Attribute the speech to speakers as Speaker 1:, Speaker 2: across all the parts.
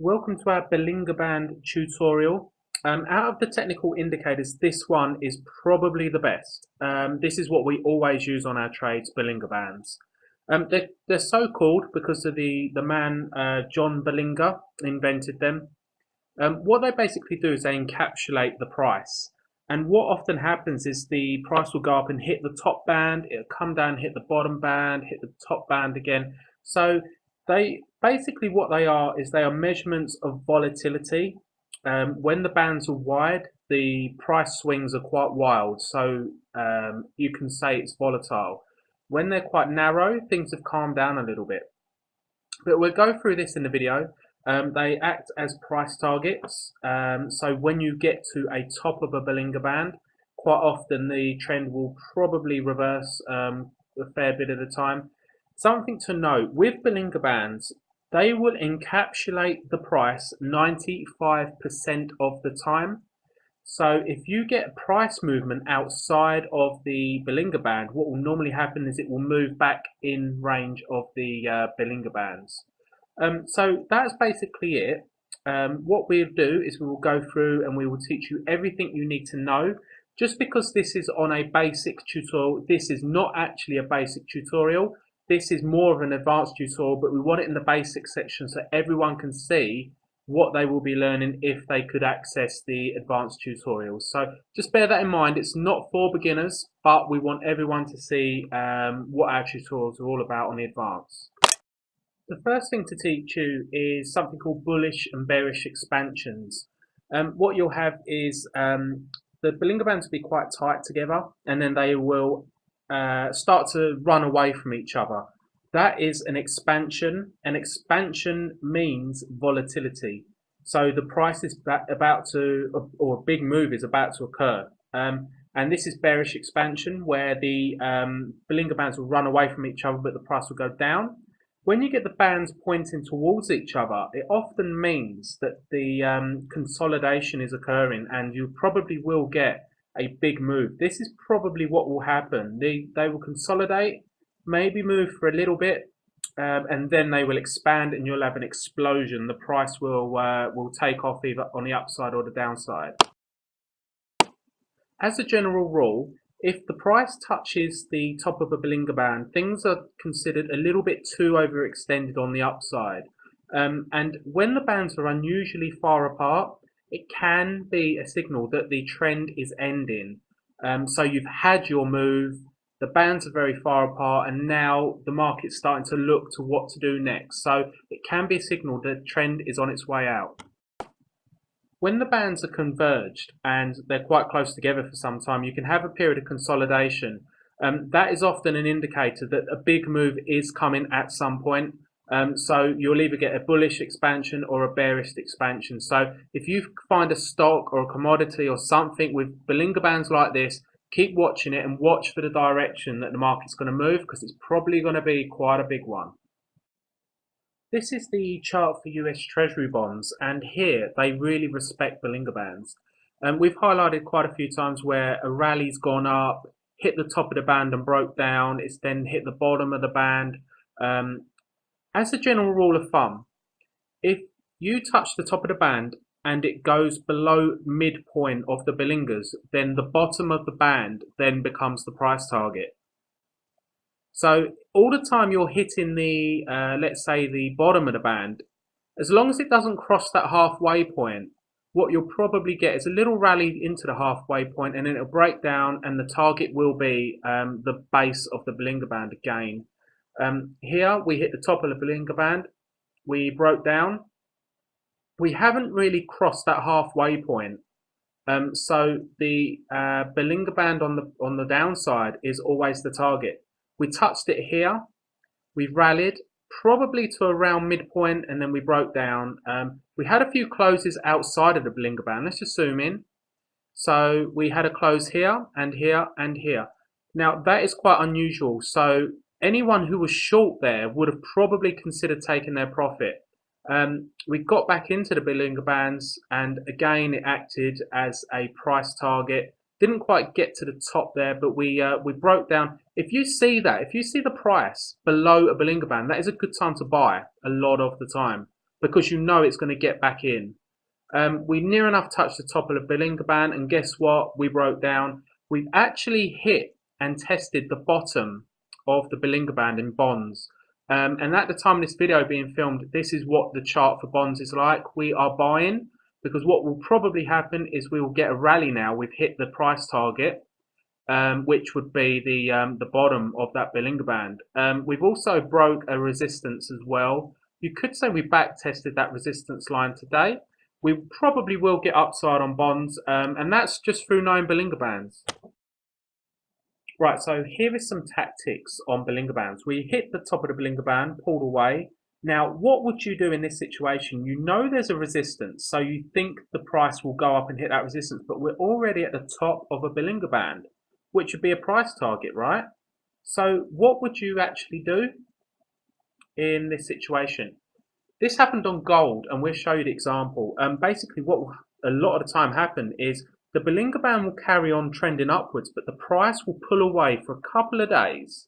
Speaker 1: Welcome to our Bollinger Band tutorial. Out of the technical indicators, this one is probably the best. This is what we always use on our trades, Bollinger Bands. They're so called because of the man John Bollinger invented them. What they basically do is they encapsulate the price. And what often happens is the price will go up and hit the top band, it'll come down, hit the bottom band, hit the top band again. So they basically what they are is they are measurements of volatility. When the bands are wide, the price swings are quite wild, so you can say it's volatile. When they're quite narrow, things have calmed down a little bit. But we'll go through this in the video. They act as price targets. So when you get to a top of a Bollinger Band, quite often the trend will probably reverse a fair bit of the time. Something to note, with Bollinger Bands, they will encapsulate the price 95% of the time. So if you get a price movement outside of the Bollinger Band, what will normally happen is it will move back in range of the Bollinger Bands. So that's basically it. What we'll do is we will go through and we will teach you everything you need to know. Just because this is on a basic tutorial, this is not actually a basic tutorial. This is more of an advanced tutorial, but we want it in the basic section so everyone can see what they will be learning if they could access the advanced tutorials. So just bear that in mind. It's not for beginners, but we want everyone to see what our tutorials are all about on the advanced. The first thing to teach you is something called bullish and bearish expansions. What you'll have is the Bollinger Bands will be quite tight together, and then they will start to run away from each other. That is an expansion. An expansion means volatility. So the price is about to, or a big move is about to occur. And this is bearish expansion, where the Bollinger Bands will run away from each other, but the price will go down. When you get the bands pointing towards each other, it often means that the consolidation is occurring, and you probably will get a big move. This is probably what will happen. They will consolidate, maybe move for a little bit, and then they will expand, and you'll have an explosion. The price will take off either on the upside or the downside. As a general rule, if the price touches the top of a Bollinger Band, things are considered a little bit too overextended on the upside. And when the bands are unusually far apart, it can be a signal that the trend is ending. So you've had your move, the bands are very far apart, and now the market's starting to look to what to do next. So it can be a signal that the trend is on its way out. When the bands are converged and they're quite close together for some time, you can have a period of consolidation. That is often an indicator that a big move is coming at some point. So you'll either get a bullish expansion or a bearish expansion. So if you find a stock or a commodity or something with Bollinger Bands like this, keep watching it and watch for the direction that the market's going to move, because it's probably going to be quite a big one. This is the chart for US Treasury bonds, and here they really respect Bollinger Bands. We've highlighted quite a few times where a rally's gone up, hit the top of the band and broke down, it's then hit the bottom of the band. As a general rule of thumb, if you touch the top of the band and it goes below midpoint of the Bollingers, then the bottom of the band then becomes the price target. So all the time you're hitting the, let's say the bottom of the band, as long as it doesn't cross that halfway point, what you'll probably get is a little rally into the halfway point, and then it'll break down, and the target will be the base of the Bollinger Band again. Here we hit the top of the Bollinger Band, we broke down. We haven't really crossed that halfway point. So the Bollinger Band on the downside is always the target. We touched it here, we rallied probably to around midpoint, and then we broke down. We had a few closes outside of the Bollinger Band. Let's just zoom in. So we had a close here and here and here. Now that is quite unusual. So anyone who was short there would have probably considered taking their profit. We got back into the Bollinger Bands, and again it acted as a price target. Didn't quite get to the top there, but we broke down. If you see that, if you see the price below a Bollinger Band, that is a good time to buy a lot of the time. because you know it's going to get back in. We near enough touched the top of the Bollinger Band, and guess what? We broke down. We've actually hit and tested the bottom of the Bollinger Band in bonds. And at the time of this video being filmed, this is what the chart for bonds is like. We are buying, because what will probably happen is we will get a rally now. We've hit the price target, which would be the bottom of that Bollinger Band. We've also broke a resistance as well. You could say we back tested that resistance line today. We probably will get upside on bonds, and that's just through knowing Bollinger Bands. Right, so here is some tactics on Bollinger Bands. We hit the top of the Bollinger Band, pulled away. Now, what would you do in this situation? You know there's a resistance, so you think the price will go up and hit that resistance, but we're already at the top of a Bollinger Band, which would be a price target, right? So what would you actually do in this situation? This happened on gold, and we'll show you the example. Basically, what will a lot of the time happen is the Bollinger Band will carry on trending upwards, but the price will pull away for a couple of days,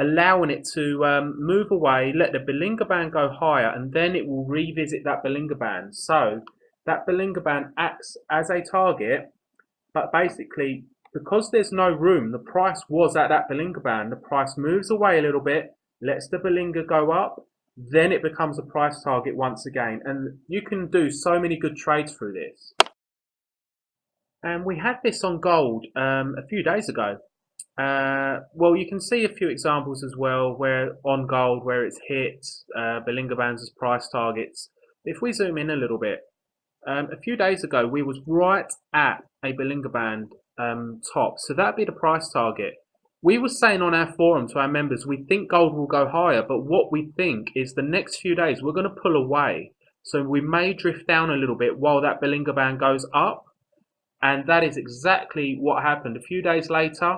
Speaker 1: allowing it to move away, let the Bollinger Band go higher, and then it will revisit that Bollinger Band. So that Bollinger Band acts as a target, but basically, because there's no room, the price was at that Bollinger Band, the price moves away a little bit, lets the Bollinger go up, then it becomes a price target once again. And you can do so many good trades through this. And we had this on gold a few days ago. Well, you can see a few examples as well where on gold where it's hit Bollinger Bands as price targets. If we zoom in a little bit, a few days ago we was right at a Bollinger Band top, so that'd be the price target. We were saying on our forum to our members, we think gold will go higher, but what we think is the next few days we're going to pull away. So we may drift down a little bit while that Bollinger Band goes up. And that is exactly what happened. A few days later,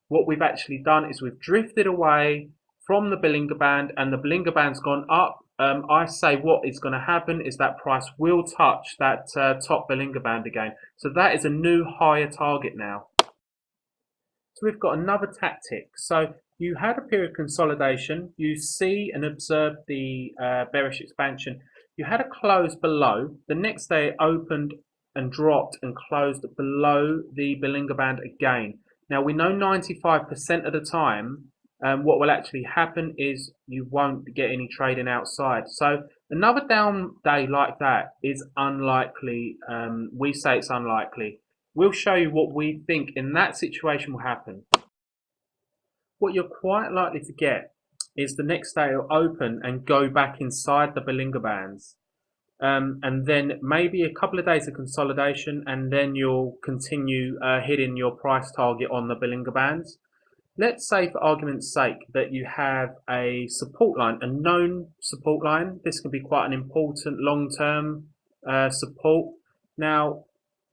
Speaker 1: what we've actually done is we've drifted away from the Bollinger Band, and the Bollinger Band's gone up. I say what is going to happen is that price will touch that top Bollinger Band again. So that is a new higher target now. So we've got another tactic. So you had a period of consolidation. You see and observe the bearish expansion. You had a close below. The next day it opened and dropped and closed below the Bollinger Band again. Now we know 95% of the time what will actually happen is you won't get any trading outside. So another down day like that is unlikely. We say it's unlikely. We'll show you what we think in that situation will happen. What you're quite likely to get is the next day it'll open and go back inside the Bollinger Bands. And then maybe a couple of days of consolidation, and then you'll continue hitting your price target on the Bollinger Bands. Let's say, for argument's sake, that you have a support line, a known support line. This can be quite an important long-term support. Now,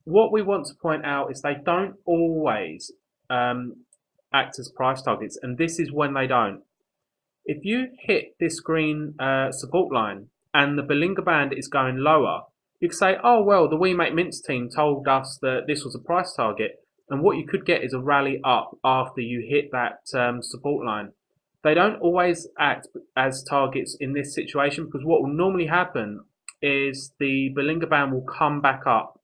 Speaker 1: what we want to point out is they don't always act as price targets, and this is when they don't. If you hit this green support line and the Bollinger Band is going lower, you could say, oh, well, the We Make Mints team told us that this was a price target. And what you could get is a rally up after you hit that support line. They don't always act as targets in this situation, because what will normally happen is the Bollinger Band will come back up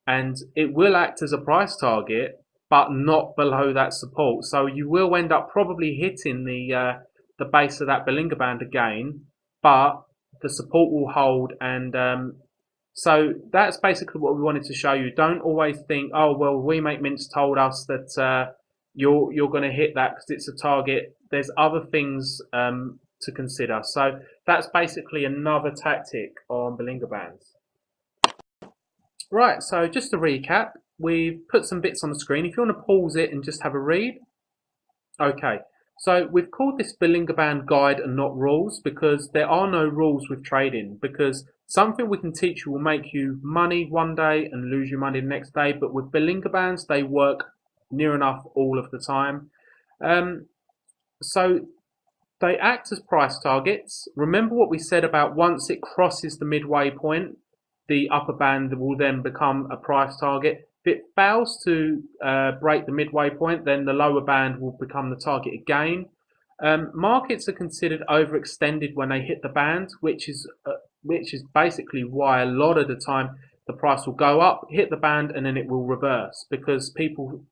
Speaker 1: and it will act as a price target, but not below that support. So you will end up probably hitting the base of that Bollinger Band again, but the support will hold. And so that's basically what we wanted to show you. Don't always think, oh, well, We Make Mints told us that you're going to hit that because it's a target. There's other things to consider. So that's basically another tactic on Bollinger Bands. Right, so just to recap, we've put some bits on the screen. If you want to pause it and just have a read. Okay, so we've called this Bollinger Band guide and not rules, because there are no rules with trading, because something we can teach you will make you money one day and lose your money the next day. But with Bollinger Bands, they work near enough all of the time. So they act as price targets. Remember what we said about once it crosses the midway point, the upper band will then become a price target. If it fails to break the midway point, then the lower band will become the target again. Markets are considered overextended when they hit the band, which is basically why a lot of the time the price will go up, hit the band, and then it will reverse because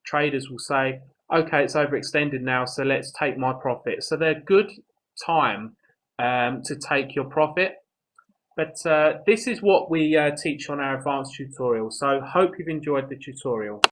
Speaker 1: traders will say, okay, it's overextended now, so let's take my profit. So they're good time to take your profit. But this is what we teach on our advanced tutorial. So hope you've enjoyed the tutorial.